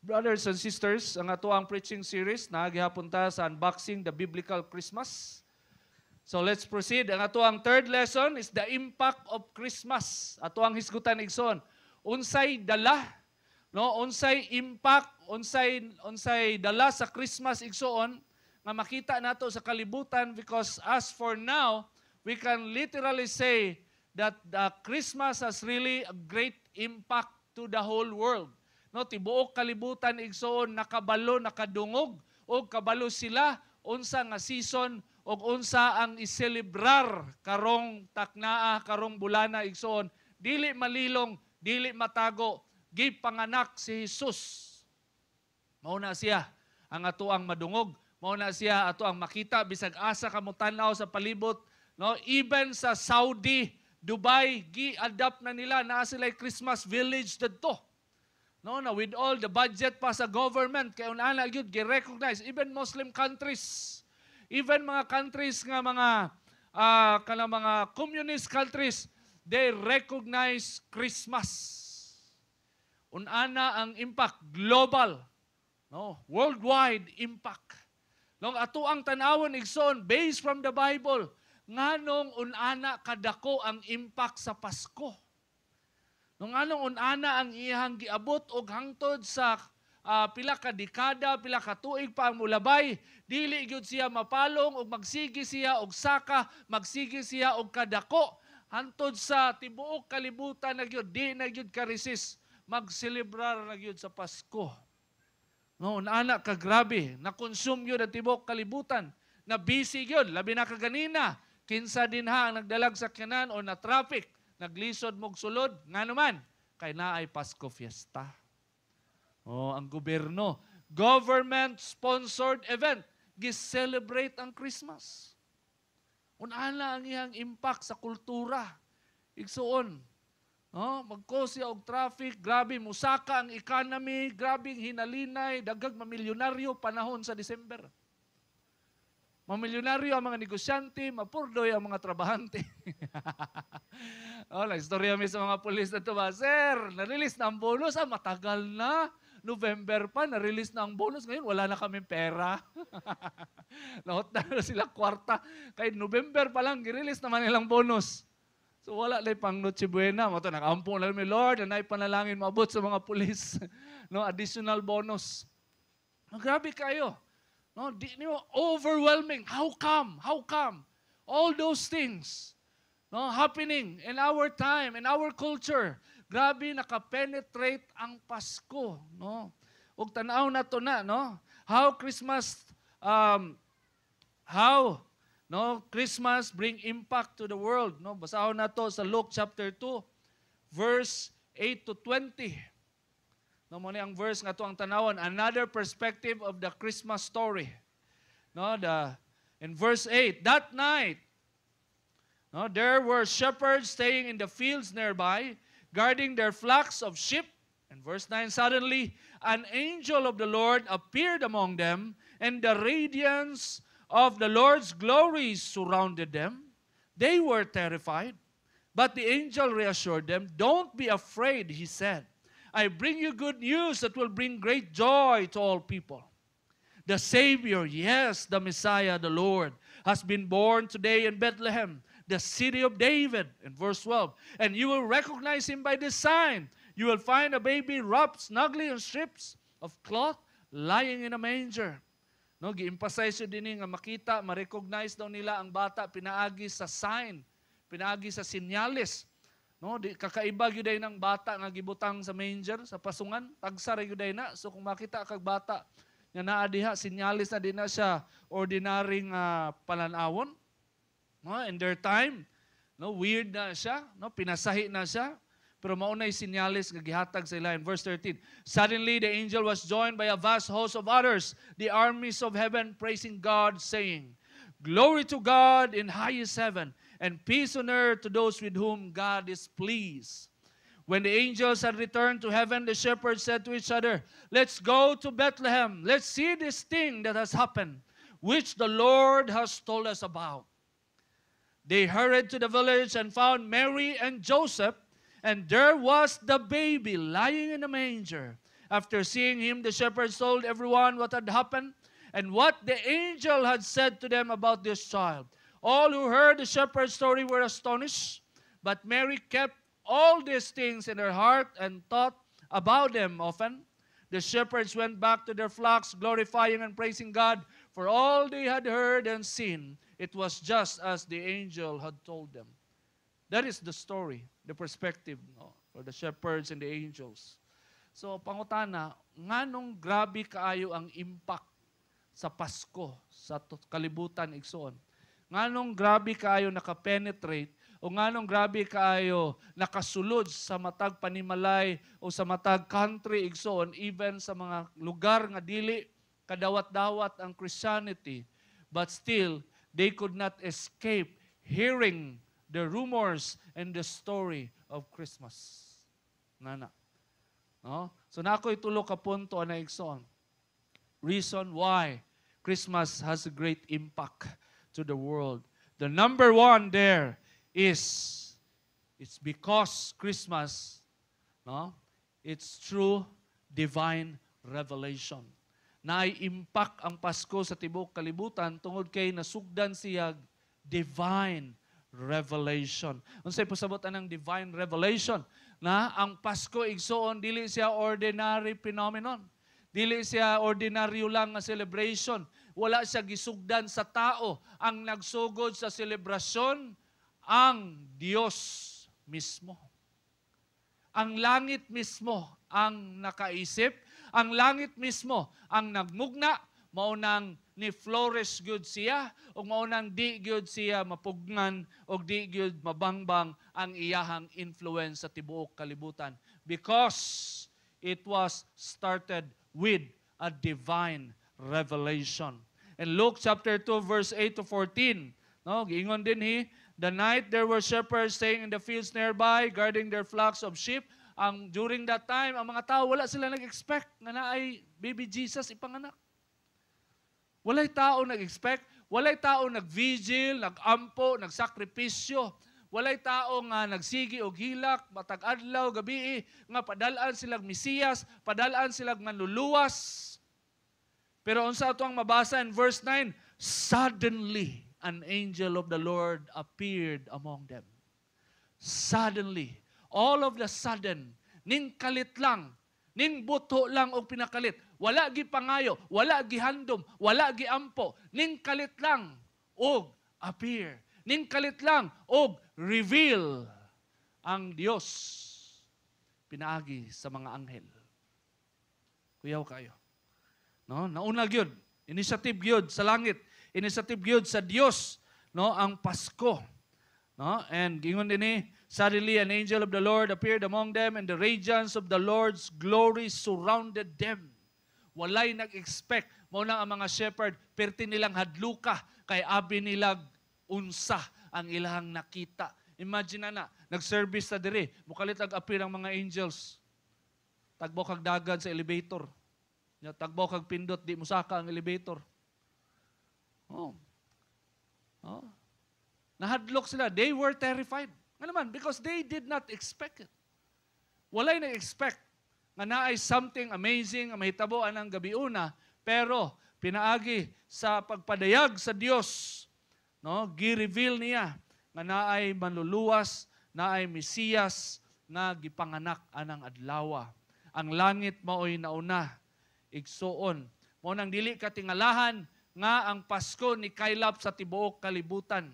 Brothers and sisters, ang ato ang preaching series na gihapunta sa Unboxing the Biblical Christmas. So let's proceed. Ang ato ang third lesson is the impact of Christmas. Ato ang hisgutan igsoon. Unsay dala, no? Unsay impact, unsay dala sa Christmas igsoon nga makita nato sa kalibutan, because as for now, we can literally say that the Christmas has really a great impact to the whole world. No, tibuok kalibutan igsoon nakabalo, nakadungog, o kabalo sila unsa nga season o unsa ang iselebrar karong taknaa, karong bulana igsoon. Dili malilong, dili matago, gipanganak si Jesus. Mao na siya ang ato ang madungog, mao na siya ato ang makita bisag asa ka mo tan-aw sa palibot, no? Even sa Saudi, Dubai, gi-adapt na nila na sila Christmas village didto. No, na with all the budget pa sa government, kaya unana yun, gi-recognize, even Muslim countries, even mga countries nga mga, mga communist countries, they recognize Christmas. Unana ang impact, global, no, worldwide impact. Nung ato ang tanawon igsoon, based from the Bible, nganong unana kadako ang impact sa Pasko. Nung anong unana ang iyang giabot og hangtod sa pila ka dekada, pila ka tuig pa ang mulabay, dili gyud siya mapalong og magsigi siya og saka, magsigi siya og kadako hangtod sa tibuok kalibutan na gyud, di na gyud ka-resist magselebrar na gyud sa Pasko. No, unana ka grabe, na-consume gyud ang tibuok kalibutan, na busy gyud, labi na kaganina, kinsa din ha ang nagdalag sa kanan o na traffic, naglisod mog sulod, nga naman, kay naay Pasko Fiesta. Oh, ang gobyerno, government-sponsored event, gis-celebrate ang Christmas. Unana ang iyang impact sa kultura. Igsuon, no? Magkos siya og traffic, grabe, musaka ang economy, grabe hinalinay, daghang mamilyonaryo panahon sa December. Mamilyonaryo ang mga negosyante, mapurdoy ang mga trabahante. Istorya mi sa mga pulis na ito ba, Sir, na-release na ang bonus. Matagal na. November pa, na-release na ang bonus. Ngayon, wala na kaming pera. Lahot na sila kwarta. Kahit November pa lang, gi-release naman nilang bonus. So wala na pang Noche Buena. Mato, nag-ampong lang mi, Lord, na ipanalangin maabot sa mga pulis. No, additional bonus. No, grabe kayo. No, overwhelming. How come? How come? All those things, no, happening in our time, in our culture. Grabe nakapenetrate ang Pasko, no? Ug tan-aw na to na, no? How Christmas Christmas bring impact to the world, no? Basahon na to sa Luke chapter 2, verse 8 to 20. No, mo ni ang verse nga to ang tanawon, another perspective of the Christmas story. No, in verse 8, that night, no, there were shepherds staying in the fields nearby, guarding their flocks of sheep. In verse 9, suddenly an angel of the Lord appeared among them, and the radiance of the Lord's glory surrounded them. They were terrified, but the angel reassured them. Don't be afraid, he said. I bring you good news that will bring great joy to all people. The Savior, yes, the Messiah, the Lord, has been born today in Bethlehem, the city of David, in verse 12. And you will recognize him by this sign. You will find a baby wrapped snugly in strips of cloth, lying in a manger. No, gi-emphasize yun din nga makita, ma-recognize daw nila ang bata, pinaagi sa sign, pinaagi sa sinyalis. No, di kakaiba gyud ay ng bata nga gibutang sa manger sa pasungan, tagsa ra gyud ay na. So kung makita kag bata nga naa diha, sinyalis na din na siya ordinaryong palanawon. No, in their time, no, weird na siya, no, pinasahi na siya. Pero maunay sinyalis nga gihatag sa ila in verse 13. Suddenly the angel was joined by a vast host of others, the armies of heaven, praising God, saying, Glory to God in highest heaven, and peace on earth to those with whom God is pleased. When the angels had returned to heaven, the shepherds said to each other, Let's go to Bethlehem. Let's see this thing that has happened, which the Lord has told us about. They hurried to the village and found Mary and Joseph, and there was the baby lying in a manger. After seeing him, the shepherds told everyone what had happened and what the angel had said to them about this child. All who heard the shepherd's story were astonished, but Mary kept all these things in her heart and thought about them often. The shepherds went back to their flocks, glorifying and praising God for all they had heard and seen. It was just as the angel had told them. That is the story, the perspective, no, for the shepherds and the angels. So, pangutana, nganong grabe kaayo ang impact sa Pasko, sa kalibutan igsoon? Nganong grabe kaayo nakapenetrate o nganong grabe kaayo nakasulod sa matag panimalay o sa matag country igsoon, even sa mga lugar nga dili kadawat-dawat ang Christianity, but still they could not escape hearing the rumors and the story of Christmas. Nana. No? So nako itulo ka punto na igsoon. Reason why Christmas has a great impact to the world. The number one there is it's because Christmas, no? It's true divine revelation. Nai-impact ang Pasko sa tibuok kalibutan tungod kay nasugdan siya divine revelation. Unsay pasabotan ng divine revelation? Na ang Pasko igsoon dili siya ordinary phenomenon. Dili siya ordinaryo lang nga celebration. Wala siya gisugdan sa tao. Ang nagsugod sa selebrasyon ang Diyos mismo. Ang langit mismo ang nakaisip, ang langit mismo ang nagmugna, maunang ni flourish good siya o maunang di good siya mapugnan o di good mabangbang ang iyahang influence sa tibuok kalibutan because it was started with a divine revelation. In Luke chapter 2 verse 8 to 14, no, giingon din the night there were shepherds staying in the fields nearby guarding their flocks of sheep. During that time, ang mga tao wala sila nag-expect na ay baby Jesus ipanganak. Walay tao nag-expect, walay tao nag-vigil, nag-ampo, nagsakripisyo, walay tao nga nagsigi og hilak, matag adlaw, gabi, nga padalaan silang Mesiyas, padalaan silang manluluwas. Pero unsa ato ang mabasa in verse 9, suddenly an angel of the Lord appeared among them. Suddenly, all of the sudden, ning kalit lang, ning buto lang og pinakalit. Wala gi pangayo, wala gi handom, wala gi ampo. Ning kalit lang og appear. Ning kalit lang og reveal ang Dios pinaagi sa mga anghel. Kuyaw kayo. No, nauna gyud, initiative gyud sa langit, initiative gyud sa Dios, no, ang Pasko. No? And gingon din suddenly an angel of the Lord appeared among them and the radiance of the Lord's glory surrounded them. Walay nag-expect. Mauna ang mga shepherd, perti nilang hadluka kay abi nilag unsa ang ilang nakita. Imagine na, nag-service sa diri, mukalit ag-appear ang mga angels. Tagbo kag dagan sa elevator. Tagbo kag pindot, di musaka ang elevator. Oh. Nahadlok sila. They were terrified. Nga naman, because they did not expect it. Walay na-expect nga naay something amazing ang mahitabo anang gabiuna, pero pinaagi sa pagpadayag sa Dios, no, gi-reveal niya nga naay manluluwas, naay Mesiyas nga gipanganak anang adlaw. Ang langit maoy nauna igsuon. Mao nang dili katingalahan nga ang Pasko ni kaylap sa tibuok kalibutan.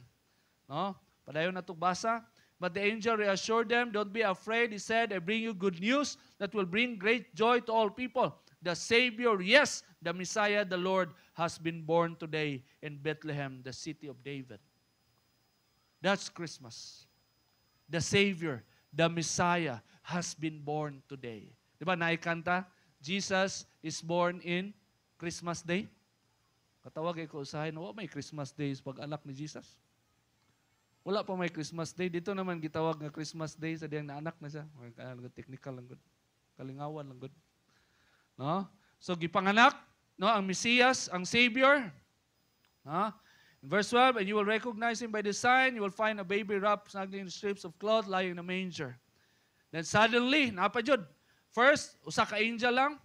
No? Padayon na itong basa. But the angel reassured them, don't be afraid. He said, I bring you good news that will bring great joy to all people. The Savior, yes, the Messiah, the Lord, has been born today in Bethlehem, the city of David. That's Christmas. The Savior, the Messiah, has been born today. Diba naikanta? Jesus is born in Christmas Day. Katawag ko usahin, may Christmas Day pag anak ni Jesus. Wala pa may Christmas Day. Dito naman gitawag nga Christmas Day sa diyang naanak na siya. Technical lang good. Kalingawan lang good. No? So gipanganak, no, ang Mesiyas, ang Savior. No? In verse 12, and you will recognize him by the sign, you will find a baby wrapped snugly in strips of cloth lying in a manger. Then suddenly, napadyod, First, usa ka angel lang.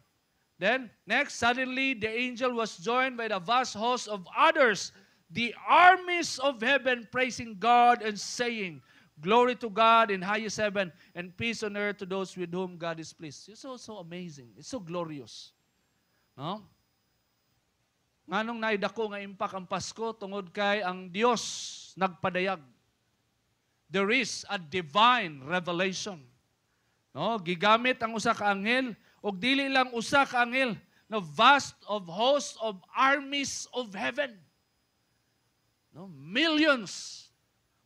Then, next, suddenly the angel was joined by the vast host of others, the armies of heaven, praising God and saying, Glory to God in highest heaven, and peace on earth to those with whom God is pleased. It's so amazing. It's so glorious. No? Nganong naidako nga impact ang Pasko tungod kay ang Dios nagpadayag. There is a divine revelation. No, gigamit ang usa ka anghel ug dili lang usa ka anghel, no, vast of hosts of armies of heaven. No, millions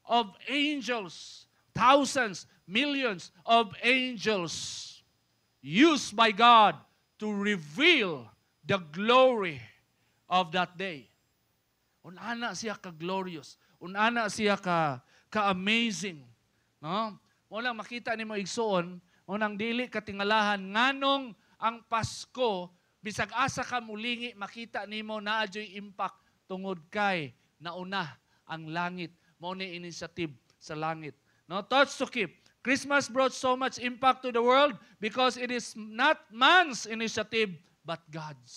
of angels, thousands, millions of angels used by God to reveal the glory of that day. Unana siya ka-glorious. Unana siya ka-amazing. No? Walang makita ni mo igsoon, unang dili katingalahan, nganong ang Pasko, bisag asa ka mulingi, makita ni mo na adyo'y impact tungod kay nauna ang langit. Mao ni initiative sa langit. No? Thoughts to keep. Christmas brought so much impact to the world because it is not man's initiative, but God's.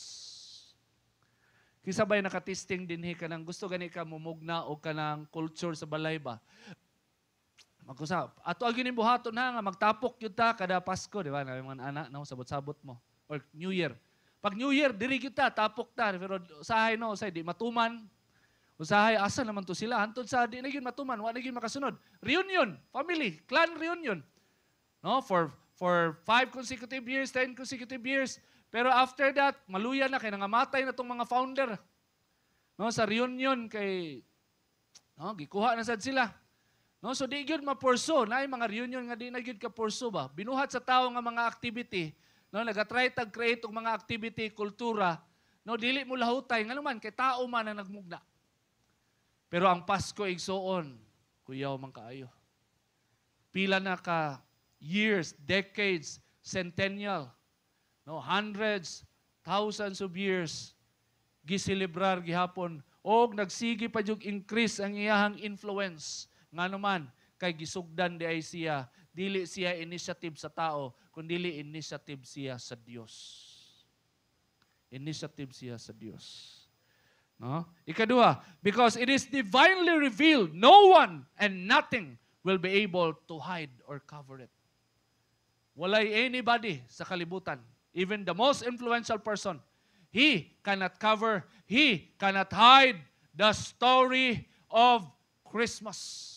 Kisa ba'y nakatisting dinhi ka ng gusto gani ka mumugna o ka ng culture sa balay ba? Mag-usap. Ato agin yung buhato na nga, magtapok yun ta kada Pasko, di ba? Mga anak, no, sabot-sabot mo. Or New Year. Pag New Year, diri kita, tapok ta. Pero usahay, no, usahay, di matuman. Usahay, asa naman to sila? Antod sa di na yun matuman, wala na yun makasunod. Reunion, family, clan reunion. No, for 5 consecutive years, 10 consecutive years. Pero after that, maluya na, kaya nangamatay na itong mga founder. No, sa reunion, kay, no, gikuha na sad sila. No, so di gyud mapurso, na mga reunion nga di na gyud ka purso ba. Binuhat sa tao nga mga activity, no, nagatry tag create og mga activity, kultura, no, dili mo lahutay nganuman kay tao man ang nagmugna. Pero ang Pasko igsoon, kuyaw man kaayo. Pila na ka years, decades, centennial, no, hundreds, thousands of years giselebrar gihapon og nagsigi pa jud increase ang iyahang influence. Nga naman, kay gisugdan di ay siya, dili siya initiative sa tao, kundi initiative siya sa Dios. Initiative siya sa Dios. No? Ikaduha, because it is divinely revealed, no one and nothing will be able to hide or cover it. Walay anybody sa kalibutan, even the most influential person, he cannot cover, he cannot hide the story of Christmas.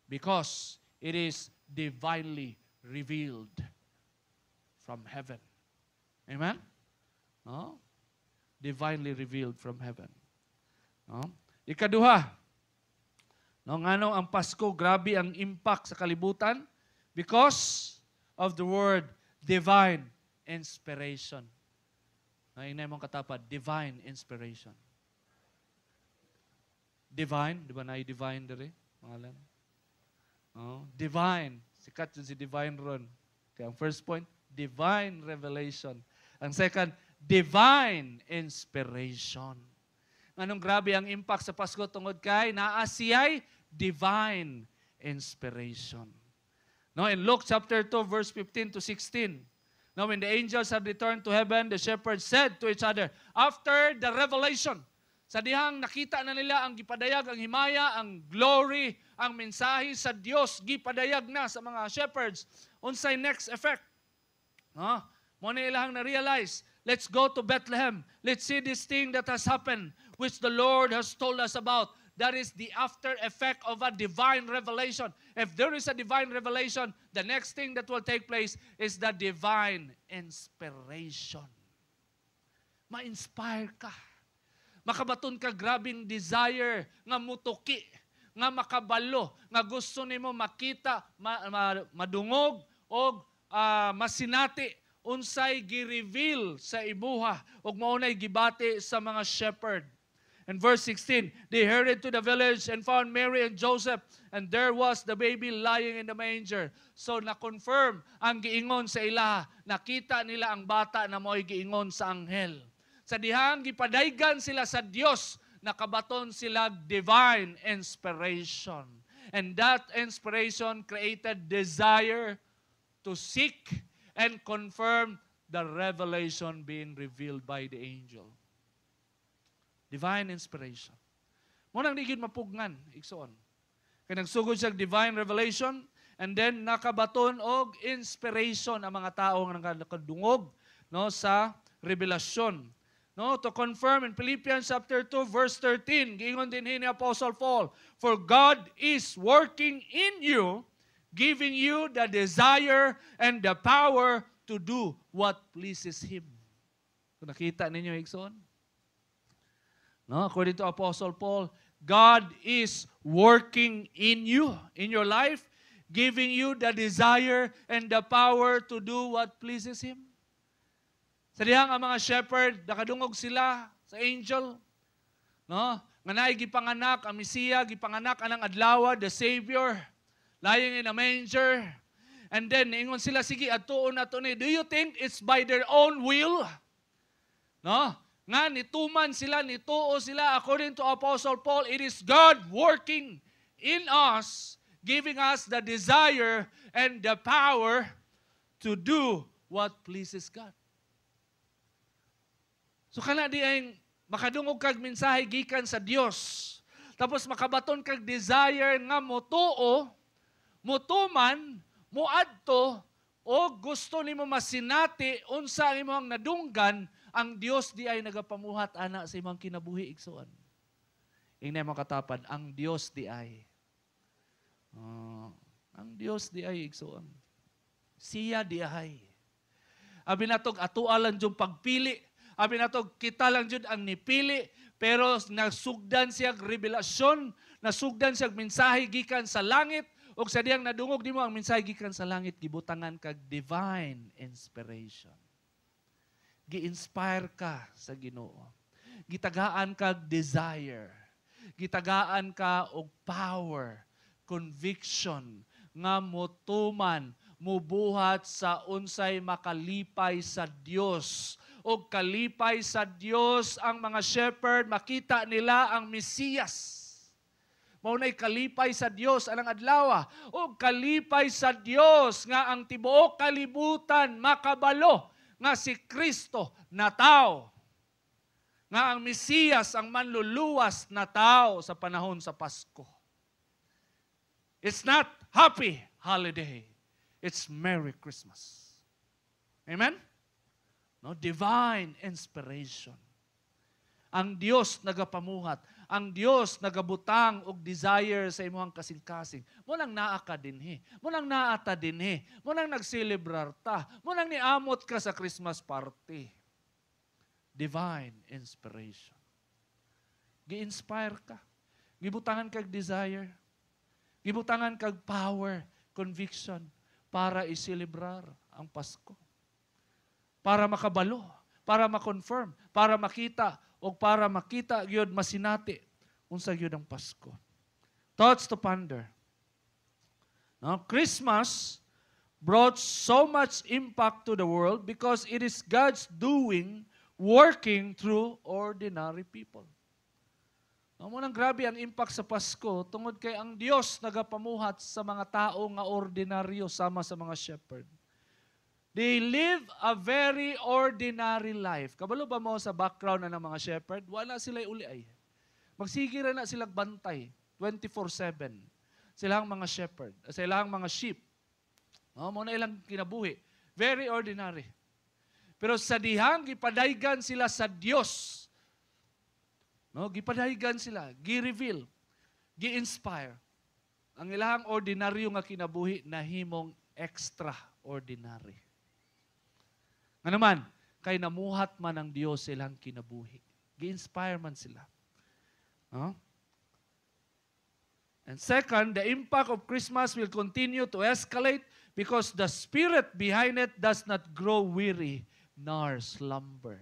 Because it is divinely revealed from heaven. Amen? No? Divinely revealed from heaven. No? Ikaduha, no, ngano ang Pasko, grabe ang impact sa kalibutan because of the word divine inspiration. Nainay mong katapad, divine inspiration. Divine, di ba na-divine dere? Pangalan? Oh, divine. Sikat yun si divine ron. Kaya ang first point, divine revelation. Ang second, divine inspiration. Anong grabe ang impact sa Pasko tungod kay naasiyay divine inspiration. No, in Luke chapter 2 verse 15 to 16. Now when the angels had returned to heaven, the shepherds said to each other, after the revelation, sa dihang nakita na nila ang gipadayag, ang himaya, ang glory, ang mensahe sa Dios gipadayag na sa mga shepherds. Unsay next effect? Mo na ilang na-realize, let's go to Bethlehem. Let's see this thing that has happened, which the Lord has told us about. That is the after effect of a divine revelation. If there is a divine revelation, the next thing that will take place is the divine inspiration. Ma-inspire ka. Makabaton ka grabing desire nga mutuki, nga makabalo, nga gusto nimo makita, madungog o masinati unsay gi-reveal sa ibuha ug maunay gibati sa mga shepherd. In verse 16, they hurried to the village and found Mary and Joseph, and there was the baby lying in the manger. So na-confirm ang giingon sa ilaha, nakita nila ang bata na mo'y giingon sa anghel. Sa dihang gipadaygan sila sa Dios, nakabaton sila divine inspiration. And that inspiration created desire to seek and confirm the revelation being revealed by the angel. Divine inspiration. Munang digid mapugngan, igsoon. Kaya nagsugod siya divine revelation, and then nakabaton og inspiration ang mga tao nga nakadungog no, sa revelasyon. No, to confirm in Philippians chapter 2 verse 13, giingon din ni Apostle Paul, for God is working in you, giving you the desire and the power to do what pleases Him. So, nakita ninyo, igsoon? No, according to Apostle Paul, God is working in you, in your life, giving you the desire and the power to do what pleases Him. Sa dihang ang mga shepherd, nakadungog sila sa angel. No? Nga naay gipanganak, ang Mesiya, gipanganak anang adlaw, the Savior, lying in a manger. And then, ingon sila, sige, atuon na ito ni. Do you think it's by their own will? No? Nga, nituman sila, nituo sila. According to Apostle Paul, it is God working in us, giving us the desire and the power to do what pleases God. So, kana di ay makadungog kag mensahe gikan sa Dios. Tapos makabaton kag desire nga motuo, mutuman, muadto, o gusto nimo masinati unsa ang imong nadunggan, ang Dios di ay nagapamuhat ana sa imong kinabuhi igsoon. Ingna mo katapad, ang Dios di ay. Ang Dios di ay igsoon. Siya di ay. Abi natog atualan jud pagpili. Abi natog kita lang jud ang nipili, pero nasugdan siya revelasyon, nasugdan siya mensahe gikan sa langit, ug sa diyang nadungog nimo ang mensahe gikan sa langit, gibutangan kag divine inspiration. Gi-inspire ka sa Ginoo. Gitagaan kag desire. Gitagaan ka og power, conviction, nga motuman, mubuhat sa unsay makalipay sa Dios. O kalipay sa Dios ang mga shepherd, makita nila ang Mesiyas. Maunay kalipay sa Dios anang adlaw. O kalipay sa Dios nga ang tibuok kalibutan makabalo nga si Kristo na tao. Nga ang Mesiyas ang manluluwas na tao sa panahon sa Pasko. It's not happy holiday. It's Merry Christmas. Amen? No, divine inspiration. Ang Dios nagapamuhat, ang Dios nagabutang og desire sa imong kasing-kasing. Mo nang naa ka dinhi, mo nang naata dinhi, mo nang nagselebrar ta, mo nang niamot ka sa Christmas party. Divine inspiration. Gi-inspire ka. Gibutangan kag desire. Gibutangan kag power, conviction para iselebrar ang Pasko. Para makabalo, para ma-confirm, para makita, o para makita gyud masinati unsa gyud ang Pasko. Thoughts to ponder. Now, Christmas brought so much impact to the world because it is God's doing, working through ordinary people. Now, munang grabe ang impact sa Pasko tungod kay ang Dios nagapamuhat sa mga tao nga ordinaryo sama sa mga shepherd. They live a very ordinary life. Kabalo ba mo sa background na ng mga shepherd? Wala sila uli ay. Magsigira na silang bantay 24/7. Silang mga shepherd, silang mga sheep. Muna ilang kinabuhi. Very ordinary. Pero sa dihang gipadaygan sila sa Dios. No, gipadaygan sila, gi-reveal, gi-inspire. Ang ilang ordinaryo nga kinabuhi nahimong extraordinary. Nga naman, kay namuhat man ang Dios silang kinabuhi. Gi-inspire man sila. And second, the impact of Christmas will continue to escalate because the spirit behind it does not grow weary nor slumber.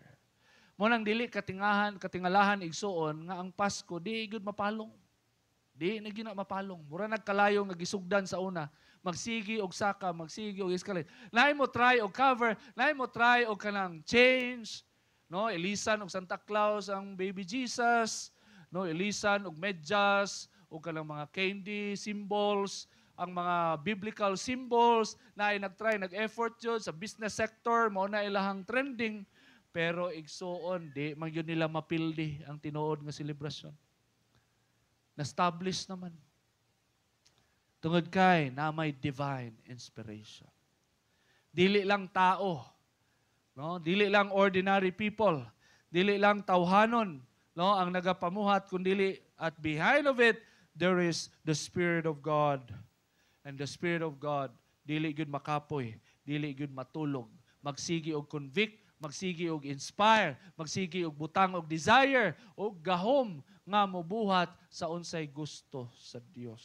Munang dili katingalahan igsuon nga ang Pasko di gud mapalong. Di na gina mapalong. Mura nagkalayo nga gisugdan sa una. Magsigi og saka, magsigi og escalate. Lain mo try og cover, lain mo try og kanang change, no, ilisan og Santa Claus ang baby Jesus, no, ilisan og medyas og kanang mga candy symbols, ang mga biblical symbols na ay nag-effort yun sa business sector, mao na ilahang trending, pero igsuon, di man yun nila mapildi ang tinuod nga selebrasyon. Na-establish naman. Tungod kay na may divine inspiration. Dili lang tao, no? Dili lang ordinary people, dili lang tawhanon, no, ang nagapamuhat, kundi at behind of it there is the Spirit of God. And the Spirit of God, dili gyud makapoy, dili gyud matulog, magsigi og convict, magsigi og inspire, magsigi og butang og desire og gahom nga mobuhat sa unsay gusto sa Dios.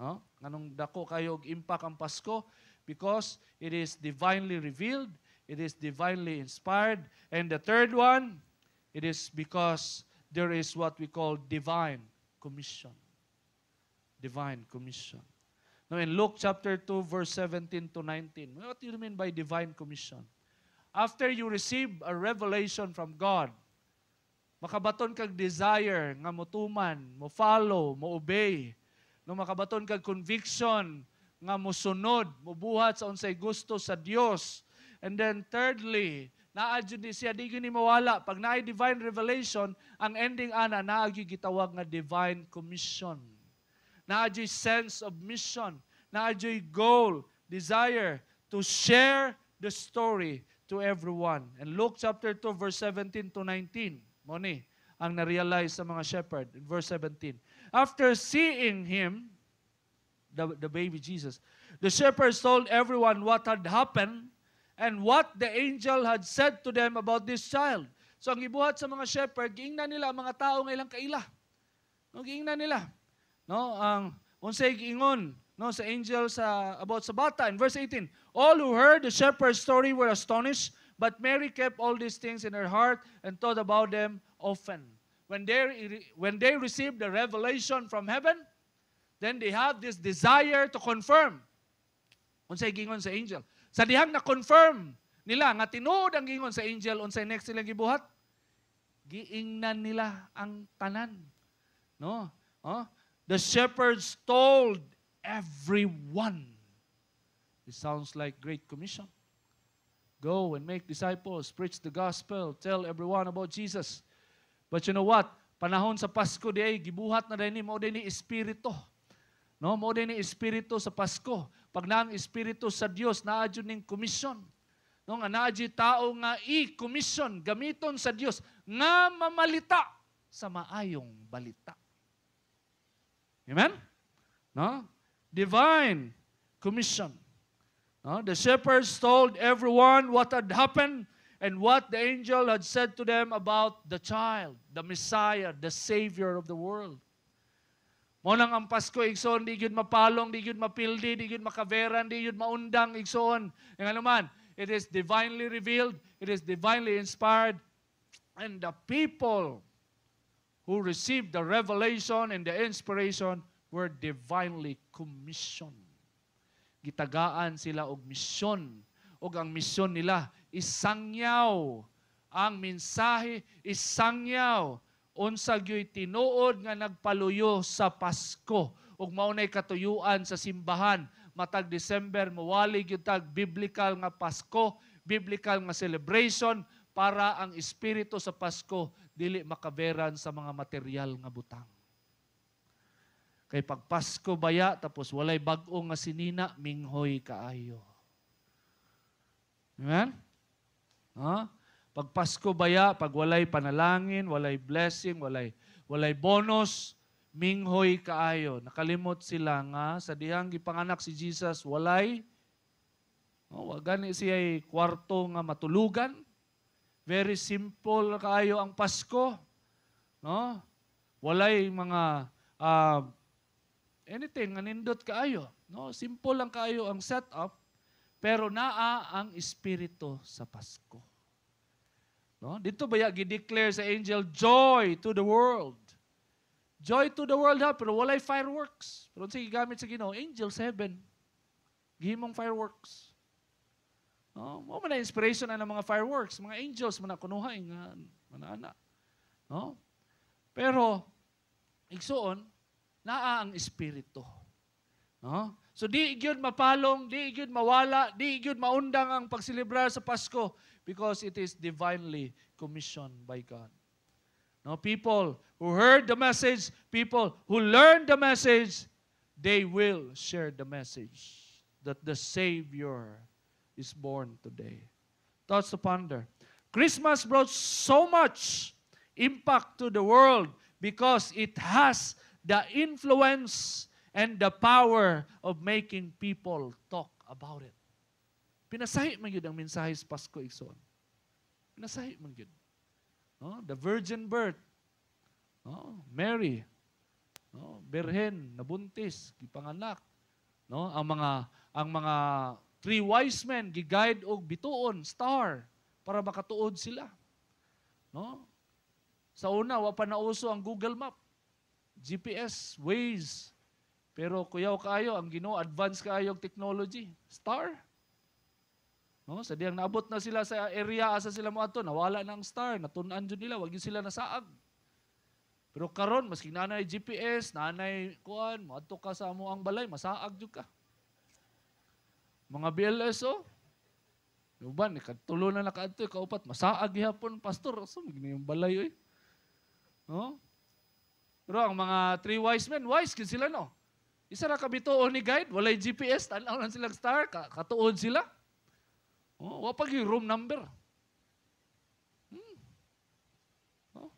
No? Nganong dako kayo og impact ang Pasko? Because it is divinely revealed, it is divinely inspired, and the third one, it is because there is what we call divine commission. Divine commission. Now in Luke chapter 2, verse 17 to 19, what do you mean by divine commission? After you receive a revelation from God, makabaton kag desire nga motuman, mo follow, mo obey, no, makabaton kag conviction nga mosunod, mobuhat sa unsay gusto sa Dios. And then thirdly, naadyo siya di gyud ni mawala pag naay divine revelation, ang ending ana naadyo gitawag nga divine commission. Naadyo sense of mission, naadyo goal, desire to share the story to everyone. And Luke chapter 2 verse 17 to 19, mo ni ang na-realize sa mga shepherd in verse 17. After seeing him, the baby Jesus, the shepherds told everyone what had happened and what the angel had said to them about this child. So ang gibuhat sa mga shepherd, giingnan nila ang mga tao nga ilang kaila. No, giingnan nila. No, ang unsay giingon, no, sa angel about sa bata in verse 18. All who heard the shepherd's story were astonished, but Mary kept all these things in her heart and thought about them often. When they received the revelation from heaven, then they have this desire to confirm. Unsay gingon sa angel. Sa dihang na-confirm nila nga tinuod ang gingon sa angel, unsay next silang gibuhat? Giingnan nila ang tanan. No? Oh? The shepherds told everyone. It sounds like Great Commission. Go and make disciples, preach the gospel, tell everyone about Jesus. But you know what? Panahon sa Pasko di gibuhat na din ni mao din ni espiritu. No, mao din ni espiritu sa Pasko. Pag naang espiritu sa Dios naadyo ning komisyon. No, nga naadyo tao nga i-komisyon gamiton sa Dios nga mamalita sa maayong balita. Amen? No? Divine commission. No? The shepherds told everyone what had happened and what the angel had said to them about the child, the Messiah, the Savior of the world. Mo nang ang Pasko, igsoon, di yun mapalong, di yun mapildi, di yun makaveran, di yun maundang, igsoon. Yung ano man, it is divinely revealed, it is divinely inspired, and the people who received the revelation and the inspiration were divinely commissioned. Gitagaan sila og misyon, og ang misyon nila, isangyaw ang mensahe, isangyaw unsa gyoy tinuod nga nagpaluyo sa Pasko ug maunay katuyuan sa simbahan matag December mawali gyud tag biblical nga Pasko, biblical nga celebration para ang espiritu sa Pasko dili makaberan sa mga material nga butang. Kay pag Pasko baya tapos walay bag-o nga sinina minghoy kaayo. Amen? Ha? Pag Pasko baya, pag walay panalangin, walay blessing, walay bonus, minghoy kaayo. Nakalimot sila nga sa dihang gipanganak si Jesus, walay gani siya kwarto nga matulugan. Very simple kaayo ang Pasko. No? Walay mga anything nga nindot kaayo. No? Simple lang kaayo ang setup, pero naa ang espiritu sa Pasko. No? Dito ba gi-declare sa angel, joy to the world. Joy to the world ha, pero walay fireworks. Pero sige gamit sa Ginoo, angels heaven. Gihimong fireworks. No? Mo man na inspiration na ng mga fireworks, mga angels man na kunuhay nga manana. No? Pero igsuon naa ang espiritu. No? So di gyud mapalong, di gyud mawala, di gyud maundang ang pagselebrar sa Pasko because it is divinely commissioned by God. No, people who heard the message, people who learned the message, they will share the message that the Savior is born today. Thoughts to ponder. Christmas brought so much impact to the world because it has the influence and the power of making people talk about it. Pinasahi man yun ang mensahe sa Pasko, igsoon. Pinasahi man yun. No? The virgin birth. No? Mary. No? Birhen, nabuntis, gipanganak. No? Ang mga three wise men giguide og bituon, star, para makatuod sila. No? Sa una, wa pa nauso ang Google Map, GPS, Waze. Pero kuyaw kayo, ang Ginoo advance kayo technology, star. No, sa diyang naabot na sila sa area asa sila mo ato, nawala na ang star, natun-an jud nila, wag yun sila nasaag. Pero karon maski nanay GPS, nanay kuan, moadto ka sa amo ang balay, masaag jud ka. Mga BLSO, uban ikatulo na nakaadto kaupat, masaag gihapon pastor, so gini yung balay oy. No? Pero ang mga three wise men, wise gid sila no. Isa ra ka bituon ni guide, walay GPS, tan-aw lang silang star, katuod sila. Oh, wa pag yung room number. Oh.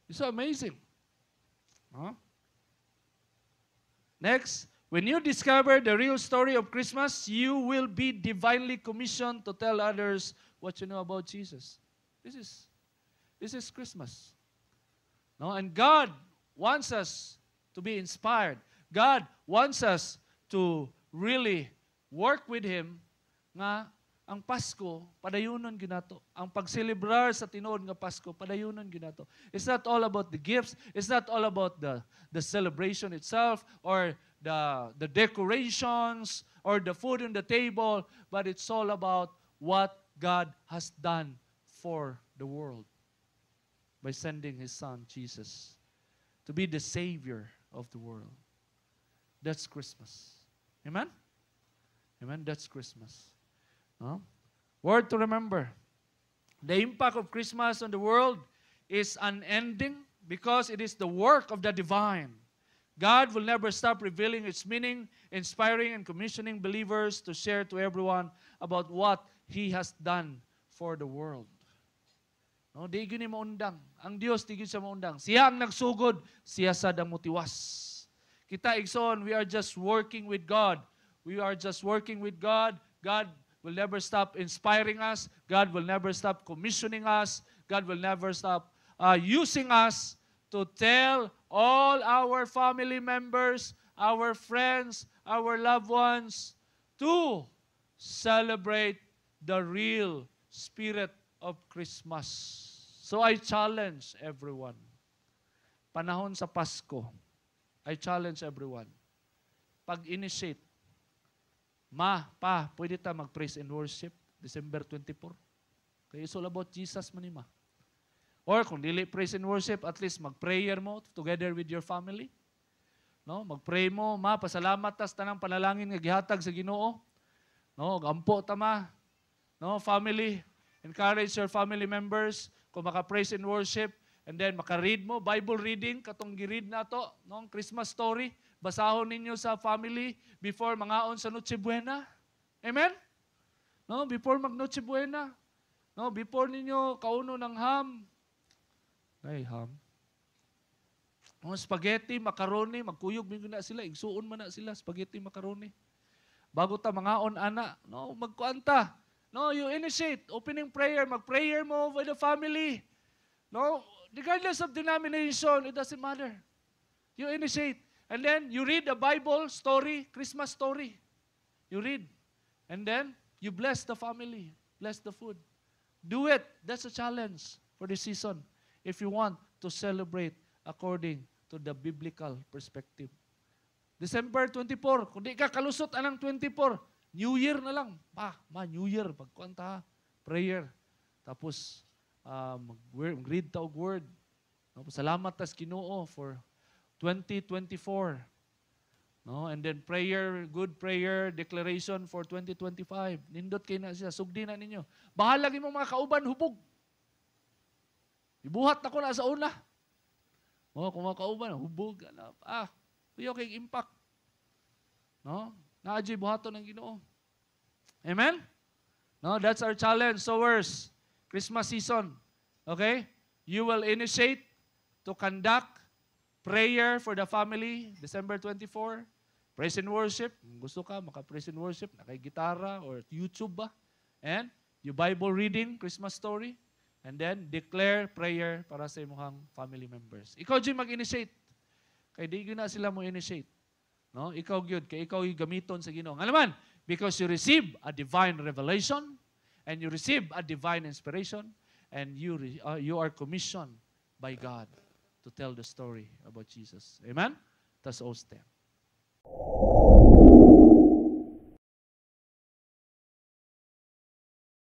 It's so amazing. Huh? Next, when you discover the real story of Christmas, you will be divinely commissioned to tell others what you know about Jesus. This is Christmas. No, and God wants us to be inspired. God wants us to really work with Him nga ang Pasko, padayunon ginato. Ang pagselebrar sa tinuod nga Pasko, padayunon ginato. It's not all about the gifts. It's not all about the celebration itself or the decorations or the food on the table, but it's all about what God has done for the world by sending His Son, Jesus, to be the Savior of the world. That's Christmas. Amen? Amen? That's Christmas. No? Word to remember. The impact of Christmas on the world is unending because it is the work of the divine. God will never stop revealing its meaning, inspiring and commissioning believers to share to everyone about what He has done for the world. No, di gyud ni maundang. Ang Dios di gyud siya maundang. Siya ang nagsugod, siya sad ang mutiwas. Kita igsoon, we are just working with God. We are just working with God. God will never stop inspiring us. God will never stop commissioning us. God will never stop using us to tell all our family members, our friends, our loved ones to celebrate the real spirit of Christmas. So I challenge everyone. Panahon sa Pasko, I challenge everyone. Pag-initiate. Pwede ta mag-praise and worship December 24. Kaya it's all about Jesus man ni ma. Or kung dili praise and worship, at least mag-prayer mo together with your family. No, mag-pray mo, pasalamat tas tanang panalangin nga gihatag sa Ginoo. No, gampo ta ma. No, family, encourage your family members kung maka-praise and worship, and then maka-read mo Bible reading katong gi-read nato, no, Christmas story. Basahon ninyo sa family before mangaon sa Noche Buena. Amen? No, before mag Noche Buena. No, before ninyo kauno ng ham. Ay, ham. No, spaghetti, macaroni, magkuyog mingo na sila, igsuon man na sila, spaghetti, macaroni. Bago ta mangaon ana, no, magkuanta. No, you initiate opening prayer, mag-prayer mo with the family. No, regardless of denomination, it doesn't matter. You initiate. And then, you read a Bible story, Christmas story. You read. And then, you bless the family, bless the food. Do it. That's a challenge for this season if you want to celebrate according to the biblical perspective. December 24, kung di ka kalusot anang 24, New Year na lang. New Year, pagkuanta, prayer. Tapos, mag-read ta og word. Salamat tas Ginoo for 2024. No, and then prayer, good prayer declaration for 2025. Nindot kay na siya, sugdi na ninyo. Bahala gyud mo mga kauban hubog. Ibuhat na ko na sa una. Oh, kung mga kauban hubog, kuyo kay impact. No? Naadjay buhaton ng Ginoo. Amen? No, that's our challenge, sowers. Christmas season. Okay? You will initiate to conduct prayer for the family, December 24. Praise and worship. Kung gusto ka, maka-praise and worship, naka-gitara or YouTube ba? And your Bible reading, Christmas story. And then, declare prayer para sa imuhang family members. Ikaw dyan mag-initiate. Kaya di na sila mo initiate. No? Ikaw yun. Kaya ikaw yung gamiton sa Ginoo. Ano naman? Because you receive a divine revelation and you receive a divine inspiration and you are commissioned by God to tell the story about Jesus. Amen? That's all step.